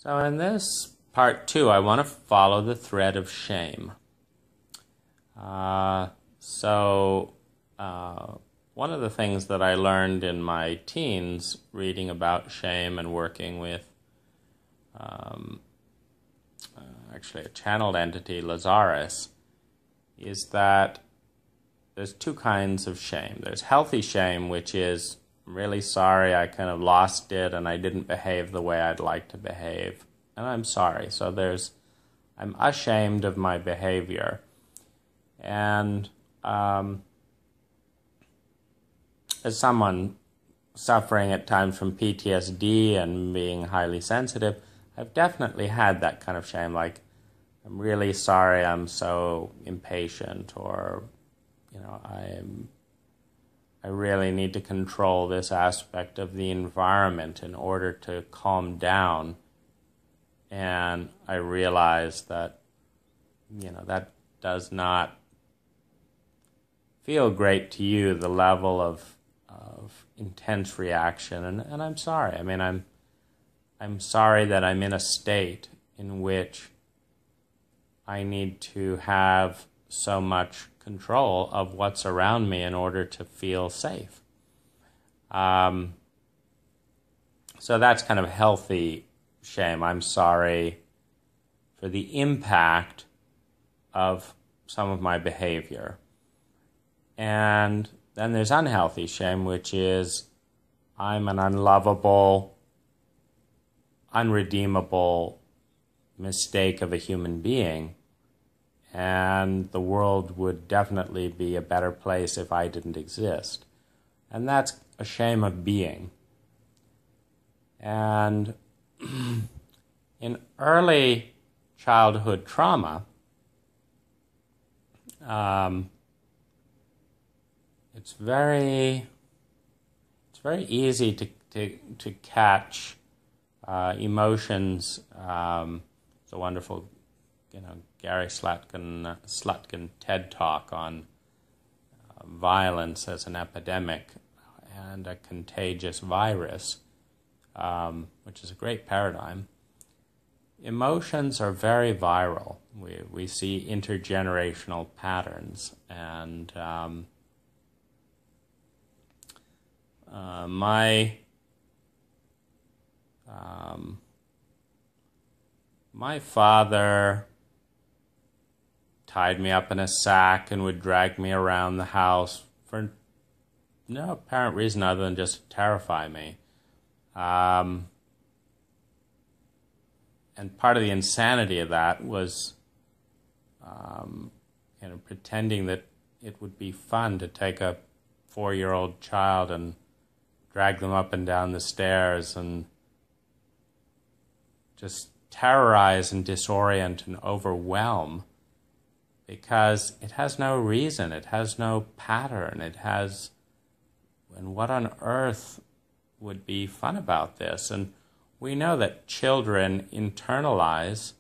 So in this part 2, I want to follow the thread of shame. One of the things that I learned in my teens, reading about shame and working with actually a channeled entity, Lazarus, is that there's two kinds of shame. There's healthy shame, which is, I'm really sorry, I kind of lost it and I didn't behave the way I'd like to behave, and I'm sorry. So I'm ashamed of my behavior. And as someone suffering at times from PTSD and being highly sensitive, I've definitely had that kind of shame, like, I'm really sorry I'm so impatient, or, I really need to control this aspect of the environment in order to calm down. And I realize that, that does not feel great to you, the level of intense reaction, and I'm sorry. I mean, I'm sorry that I'm in a state in which I need to have so much control of what's around me in order to feel safe. So that's kind of healthy shame. I'm sorry for the impact of some of my behavior. And then there's unhealthy shame, which is I'm an unlovable, unredeemable mistake of a human being, and the world would definitely be a better place if I didn't exist. And that's a shame of being. And in early childhood trauma, it's very easy to catch emotions. It's a wonderful, Gary Slutkin TED Talk on violence as an epidemic and a contagious virus, which is a great paradigm. Emotions are very viral. We see intergenerational patterns, and my father tied me up in a sack and would drag me around the house for no apparent reason other than just to terrify me. And part of the insanity of that was pretending that it would be fun to take a 4-year-old child and drag them up and down the stairs and just terrorize and disorient and overwhelm, because it has no reason, it has no pattern, and what on earth would be fun about this? And we know that children internalize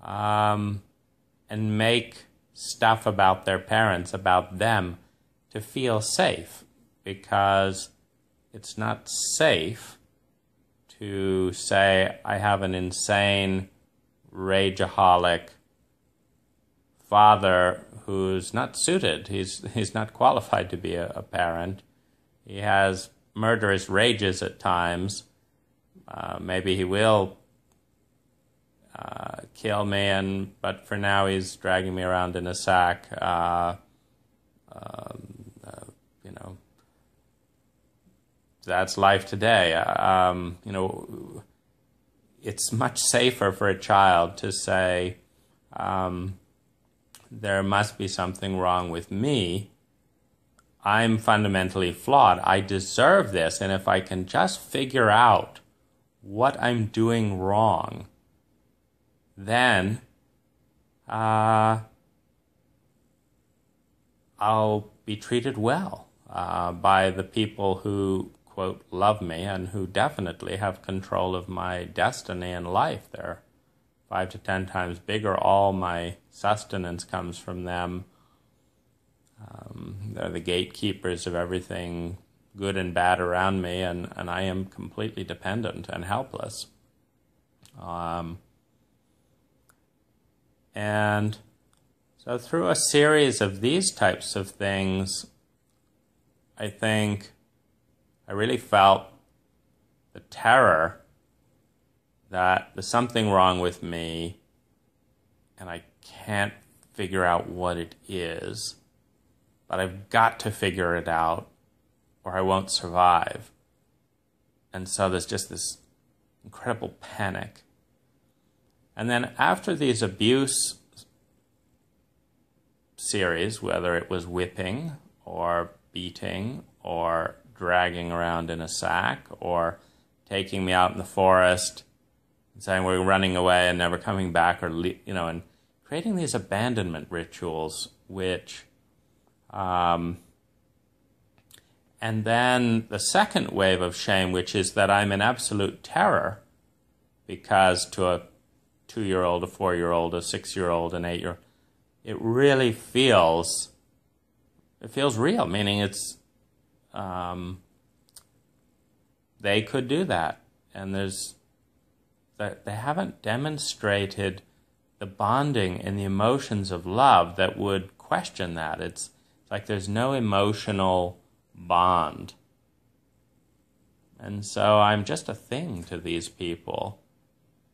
and make stuff about their parents, about them, to feel safe, because it's not safe to say, I have an insane, rageaholic father who's not suited. He's not qualified to be a parent. He has murderous rages at times. Maybe he will kill me, but for now he's dragging me around in a sack. That's life today. It's much safer for a child to say, there must be something wrong with me. I'm fundamentally flawed. I deserve this. And if I can just figure out what I'm doing wrong, then I'll be treated well by the people who, quote, love me and who definitely have control of my destiny and life. They're 5 to 10 times bigger. All my sustenance comes from them. They're the gatekeepers of everything good and bad around me, and I am completely dependent and helpless. And so through a series of these types of things, I think I really felt the terror that there's something wrong with me and I can't figure out what it is, but I've got to figure it out or I won't survive. And so there's just this incredible panic. And then after these abuse series, whether it was whipping or beating or dragging around in a sack or taking me out in the forest and saying we're running away and never coming back, or and creating these abandonment rituals, which and then the second wave of shame, which is that I'm in absolute terror because to a 2-year-old, a 4-year-old, a 6-year-old, an 8-year-old, it really feels real, meaning it's they could do that, and they haven't demonstrated the bonding and the emotions of love that would question that. It's like there's no emotional bond. And so I'm just a thing to these people,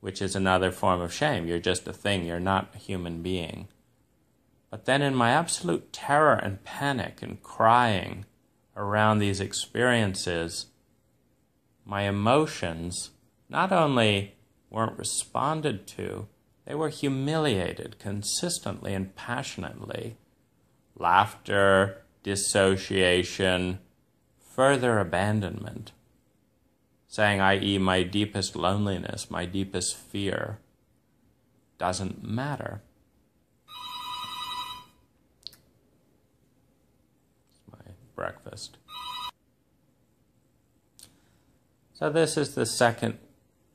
which is another form of shame. You're just a thing. You're not a human being. But then in my absolute terror and panic and crying around these experiences, my emotions not only weren't responded to, they were humiliated consistently and passionately. Laughter, dissociation, further abandonment, saying, i.e., my deepest loneliness, my deepest fear, doesn't matter. It's my breakfast. So this is the second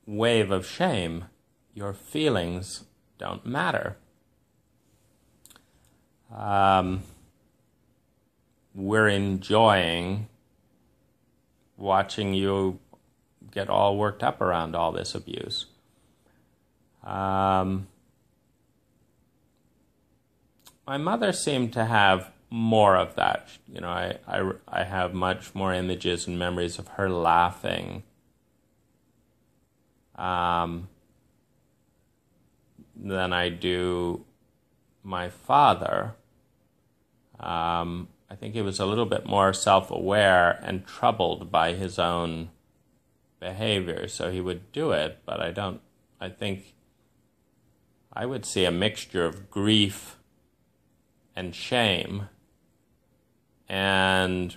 wave of shame. Your feelings don't matter. We're enjoying watching you get all worked up around all this abuse. My mother seemed to have more of that. I have much more images and memories of her laughing than I do my father. I think he was a little bit more self-aware and troubled by his own behavior, so he would do it, but I think I would see a mixture of grief and shame and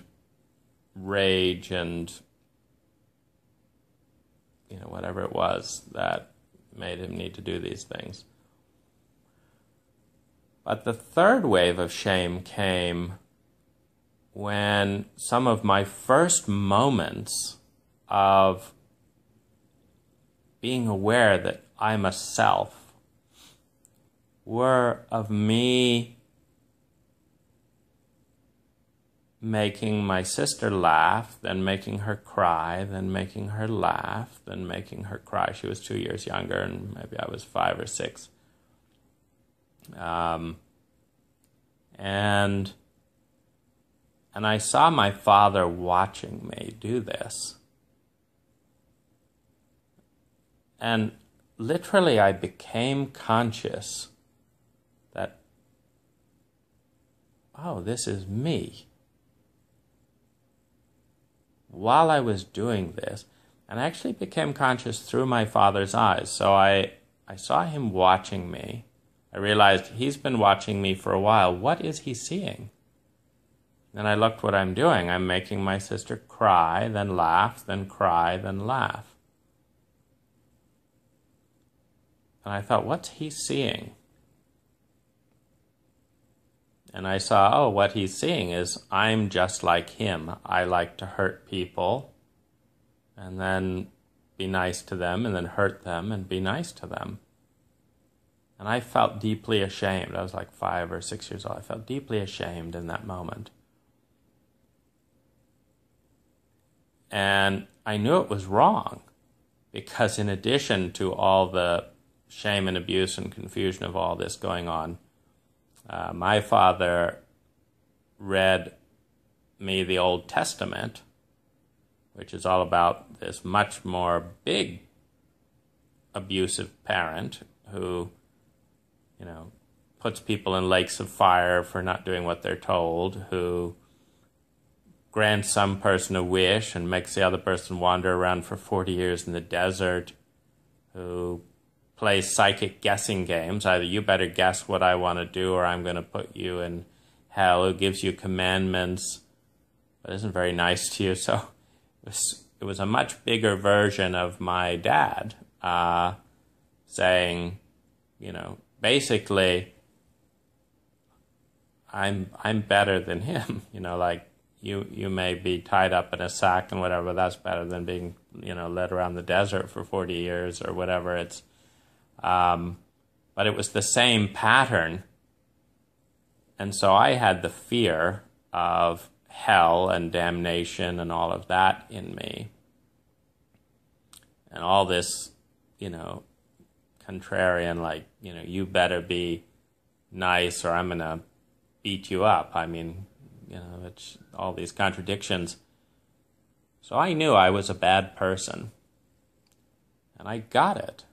rage and whatever it was that made him need to do these things. But the third wave of shame came when some of my first moments of being aware that I'm a self were of me making my sister laugh, then making her cry, then making her laugh, then making her cry. She was 2 years younger, and maybe I was 5 or 6. And I saw my father watching me do this. And literally I became conscious that, oh, this is me. While I was doing this, and I actually became conscious through my father's eyes. So I saw him watching me. I realized he's been watching me for a while. What is he seeing? Then I looked what I'm doing. I'm making my sister cry, then laugh, then cry, then laugh. And I thought, what's he seeing? And I saw, oh, what he's seeing is I'm just like him. I like to hurt people and then be nice to them and then hurt them and be nice to them. And I felt deeply ashamed. I was like 5 or 6 years old. I felt deeply ashamed in that moment. And I knew it was wrong. because in addition to all the shame and abuse and confusion of all this going on, my father read me the Old Testament, which is all about this much more big abusive parent who, puts people in lakes of fire for not doing what they're told, who grants some person a wish and makes the other person wander around for 40 years in the desert, who plays psychic guessing games. Either you better guess what I want to do or I'm going to put you in hell, who gives you commandments but isn't very nice to you. So it was a much bigger version of my dad saying, basically, I'm better than him. Like you may be tied up in a sack and whatever, but that's better than being, led around the desert for 40 years or whatever. It's, but it was the same pattern. And so I had the fear of hell and damnation and all of that in me. And all this, contrarian, like, you better be nice or I'm going to beat you up. I mean, it's all these contradictions. So I knew I was a bad person. And I got it.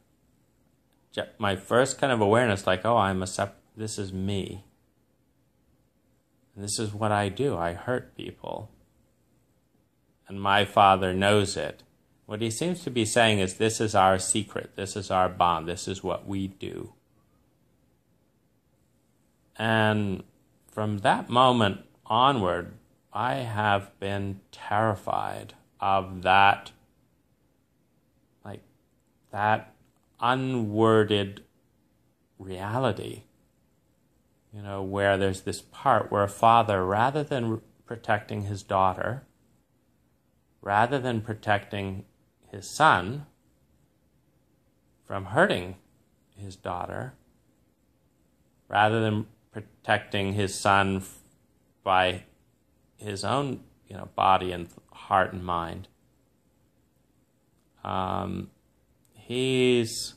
My first kind of awareness, like, oh, this is me. And this is what I do. I hurt people. And my father knows it. What he seems to be saying is, this is our secret. This is our bond. This is what we do. And from that moment onward, I have been terrified of that, like, that unworded reality, where there's this part where a father, rather than protecting his daughter, rather than protecting his son from hurting his daughter, rather than protecting his son by his own, body and heart and mind, he's,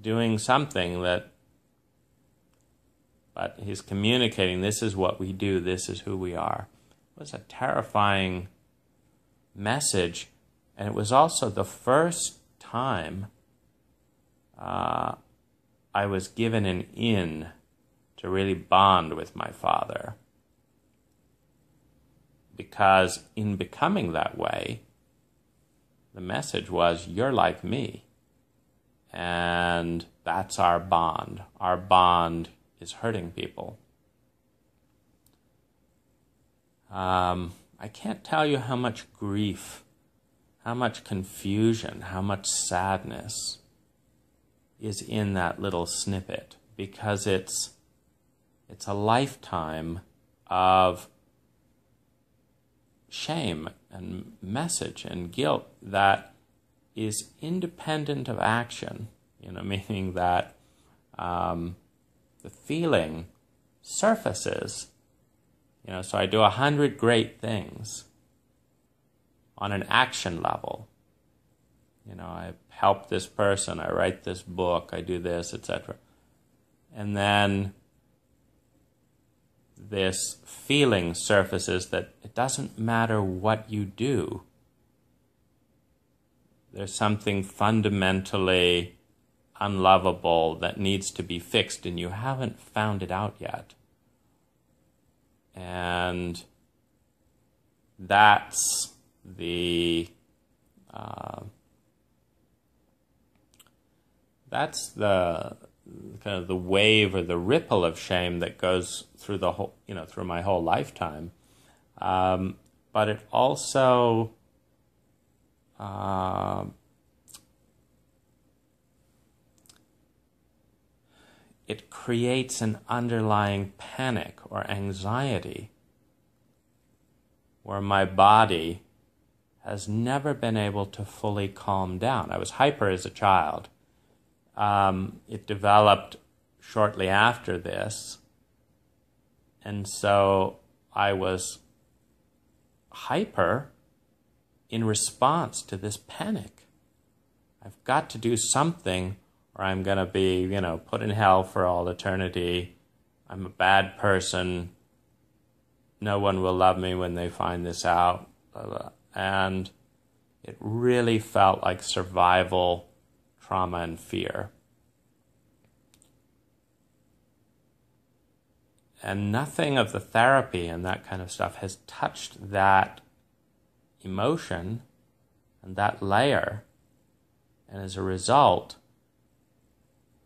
doing something but he's communicating, this is what we do, this is who we are. It was a terrifying message, and it was also the first time I was given an in to really bond with my father. Because in becoming that way, the message was, you're like me. And that's our bond. Our bond is hurting people. I can't tell you how much grief, how much confusion, how much sadness is in that little snippet, because it's a lifetime of shame and message and guilt that is independent of action, meaning that the feeling surfaces. So I do 100 great things on an action level. I help this person, I write this book, I do this, etc. And then this feeling surfaces that it doesn't matter what you do. There's something fundamentally unlovable that needs to be fixed, and you haven't found it out yet. And that's the kind of the wave or the ripple of shame that goes through the whole, through my whole lifetime. But it also it creates an underlying panic or anxiety where my body has never been able to fully calm down. I was hyper as a child. It developed shortly after this, and so I was hyper in response to this panic. I've got to do something or I'm going to be, put in hell for all eternity. I'm a bad person. No one will love me when they find this out. Blah, blah. And it really felt like survival, trauma, and fear. And nothing of the therapy and that kind of stuff has touched that emotion and that layer. And as a result,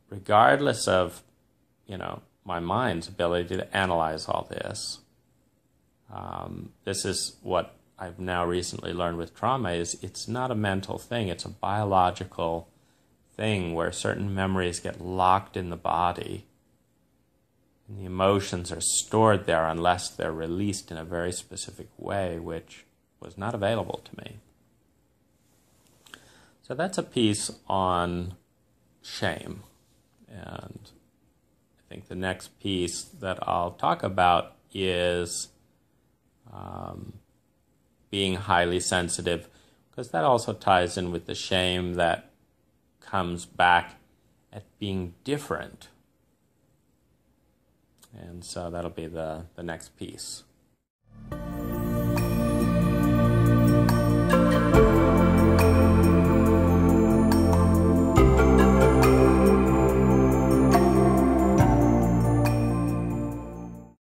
regardless of, my mind's ability to analyze all this, this is what I've now recently learned with trauma, is it's not a mental thing, it's a biological thing where certain memories get locked in the body and the emotions are stored there unless they're released in a very specific way, which was not available to me. So that's a piece on shame. And I think the next piece that I'll talk about is being highly sensitive, because that also ties in with the shame that comes back at being different. And so that'll be the next piece.